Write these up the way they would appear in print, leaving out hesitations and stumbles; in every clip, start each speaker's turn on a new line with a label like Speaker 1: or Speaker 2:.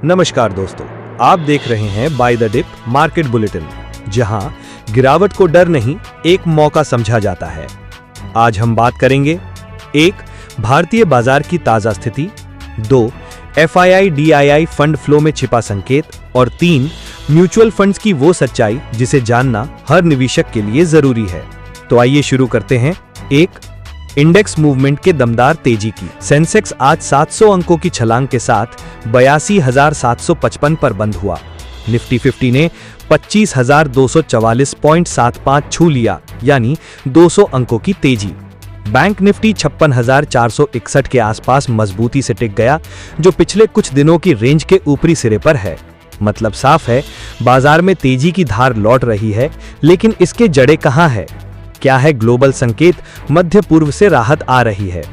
Speaker 1: नमस्कार दोस्तों, आप देख रहे हैं buy the dip market bulletin, जहां गिरावट को डर नहीं एक मौका समझा जाता है। आज हम बात करेंगे 1. भारतीय बाजार की ताजा स्थिति, 2. FII DII फंड फ्लो में छिपा संकेत और 3. म्यूचुअल फंड्स की वो सच्चाई जिसे जानना हर निवेशक के लिए जरूरी है। तो आइए शुरू करते हैं। 1. इंडेक्स मूवमेंट के दमदार तेजी की। सेंसेक्स आज 700 अंकों की छलांग के साथ 82,755 पर बंद हुआ। निफ्टी 50 ने 25,244.75 छू लिया, यानी 200 अंकों की तेजी। बैंक निफ्टी 56,461 के आसपास मजबूती से टिक गया, जो पिछले कुछ दिनों की रेंज के ऊपरी सिरे पर है। मतलब साफ है, बाजार में तेजी की धार लौट रही है, लेकिन इसके जड़ें कहां है? क्या है ग्लोबल संकेत? मध्य पूर्व से राहत आ रही है।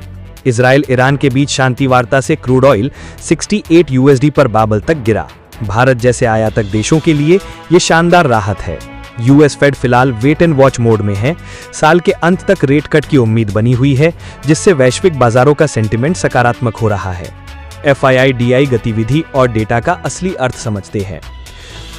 Speaker 1: इजराइल ईरान के बीच शांति वार्ता से क्रूड ऑयल 68 USD पर बाबल तक गिरा। भारत जैसे आयातक देशों के लिए ये शानदार राहत है। यूएस फेड फिलहाल वेट एंड वॉच मोड में है। साल के अंत तक रेट कट की उम्मीद बनी हुई है, जिससे वैश्विक बाजारों का सेंटिमेंट सकारात्मक हो रहा है। FII DI गतिविधि और डेटा का असली अर्थ समझते हैं।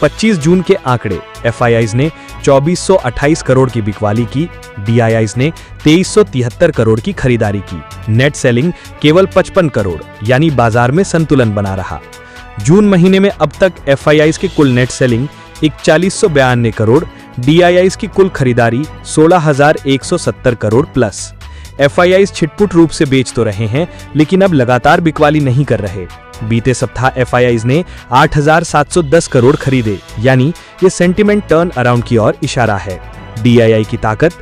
Speaker 1: 25 जून के आंकड़े, FIIs ने 2428 करोड़ की बिकवाली की, DIIs ने 2373 करोड़ की खरीदारी की। नेट सेलिंग केवल 55 करोड़, यानी बाजार में संतुलन बना रहा। जून महीने में अब तक FIIs की कुल नेट सेलिंग 4192 करोड़, DIIs की कुल खरीदारी 16,170 करोड़ प्लस। FIIs छिटपुट रूप से बेच तो रहे हैं, लेकिन अब लगातार बिकवाली नहीं कर रहे। बीते सप्ताह FIIs ने 8,710 करोड़ खरीदे, यानी ये सेंटिमेंट टर्न अराउंड की ओर इशारा है। DII की ताकत,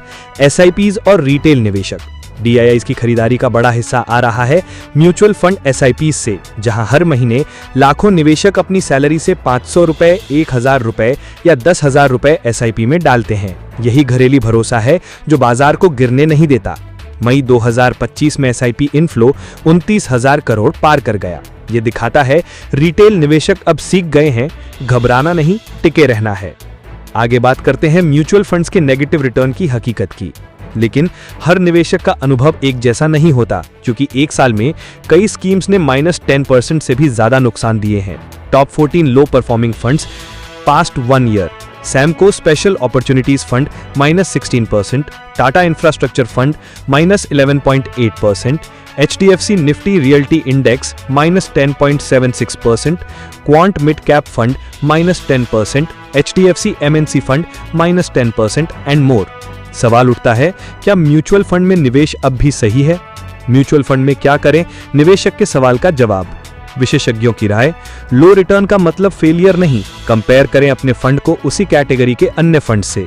Speaker 1: SIPs और रिटेल निवेशक। DIIs की खरीदारी का बड़ा हिस्सा आ रहा है म्यूचुअल फंड SIPs से, जहां हर महीने लाखों निवेशक अपनी सैलरी से 500 रुपए, 1,000 रुपए या 10,000 रुपए SIP में डालते हैं। यही घरेलू भरोसा है जो बाजार को गिरने नहीं देता। मई 2025 में SIP इनफ्लो 29,000 करोड़ पार कर गया। ये दिखाता है रिटेल निवेशक अब सीख गए हैं, घबराना नहीं, टिके रहना है। आगे बात करते हैं म्यूचुअल फंड्स के नेगेटिव रिटर्न की हकीकत की। लेकिन हर निवेशक का अनुभव एक जैसा नहीं होता, क्योंकि एक साल में कई स्कीम्स ने -10% से भी ज्यादा नुकसान दिए हैं। Top 14 low performing funds past 1 year: Samco special opportunities fund -16%, Tata infrastructure fund -11.8%, HDFC Nifty realty index -10.76%, quant mid cap fund -10%, HDFC MNC fund -10% and more. सवाल उठता है, क्या म्यूचुअल फंड में निवेश अब भी सही है? म्यूचुअल फंड में क्या करें? निवेशक के सवाल का जवाब। विशेषज्ञों की राय, लो रिटर्न का मतलब फेलियर नहीं, कंपेयर करें अपने फंड को उसी कैटेगरी के अन्य फंड से।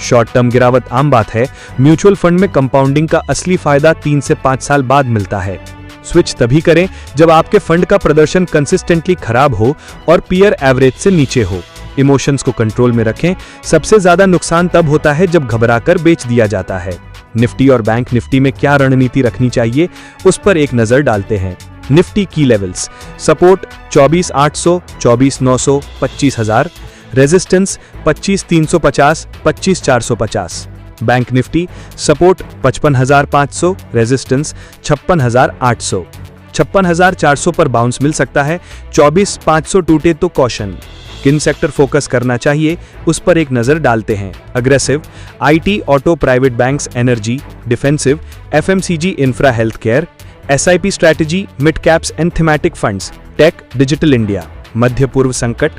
Speaker 1: शॉर्ट टर्म गिरावट आम बात है, म्यूचुअल फंड में कंपाउंडिंग का असली फायदा 3 से 5 साल बाद मिलता है। स्विच तभी करें जब आपके फंड का प्रदर्शन कंसिस्टेंटली खराब हो और पीयर एवरेज से नीचे हो। इमोशंस को कंट्रोल में रखें। सबसे ज्यादा नुकसान तब होता है जब घबराकर बेच दिया जाता है। निफ्टी और बैंक निफ्टी में क्या रणनीति रखनी चाहिए, उस पर एक नजर डालते हैं। निफ्टी की levels: support 24,800, 24,900, 25,000। Resistance 25,350, 25,450। Bank Nifty support 55,500, resistance 56,800। 56,400 पर बाउंस मिल सकता है। 24,500 टूटे तो कॉशन। किन सेक्टर फोकस करना चाहिए, उस पर एक नजर डालते हैं। Aggressive: IT, auto, private banks, energy. Defensive: FMCG, infra, health care. SIP strategy: mid caps and thematic funds, tech, digital India. मध्य पूर्व संकट: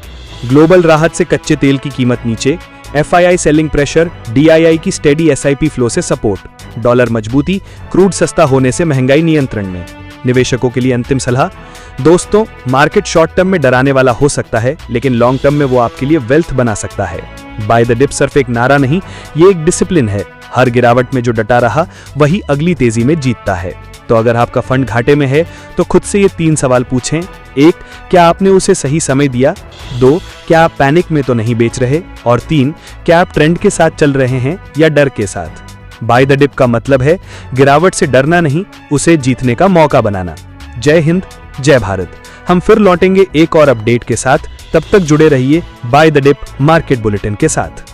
Speaker 1: ग्लोबल राहत से कच्चे तेल की कीमत नीचे। FII सेलिंग प्रेशर, DII की स्टेडी SIP फ्लो से सपोर्ट। डॉलर मजबूती: क्रूड सस्ता होने से महंगाई नियंत्रण में। निवेशकों के लिए अंतिम सलाह: दोस्तों, मार्केट शॉर्ट टर्म में डराने वाला हो सकता है, लेकिन लॉन्ग टर्म में वो आपके लिए वेल्थ बना सकता है। बाय द डिप सिर्फ एक नारा नहीं, ये एक डिसिप्लिन है। हर गिरावट में जो डटा रहा, वही अगली तेजी में जीतता है। तो अगर आपका फंड घाटे में है, तो खुद से ये 3 सवाल पूछें। 1. क्या आपने उसे सही समय दिया? 2. क्या आप पैनिक में तो नहीं बेच रहे? और 3. क्या आप ट्रेंड के साथ चल रहे हैं या डर के साथ? बाय द डिप का मतलब है गिरावट से डरना नहीं, उसे जीतने का मौका बनाना। जय हिंद, जय भारत। हम फिर लौटेंगे एक और अपडेट के साथ। तब तक जुड़े रहिए buy the dip market bulletin के साथ।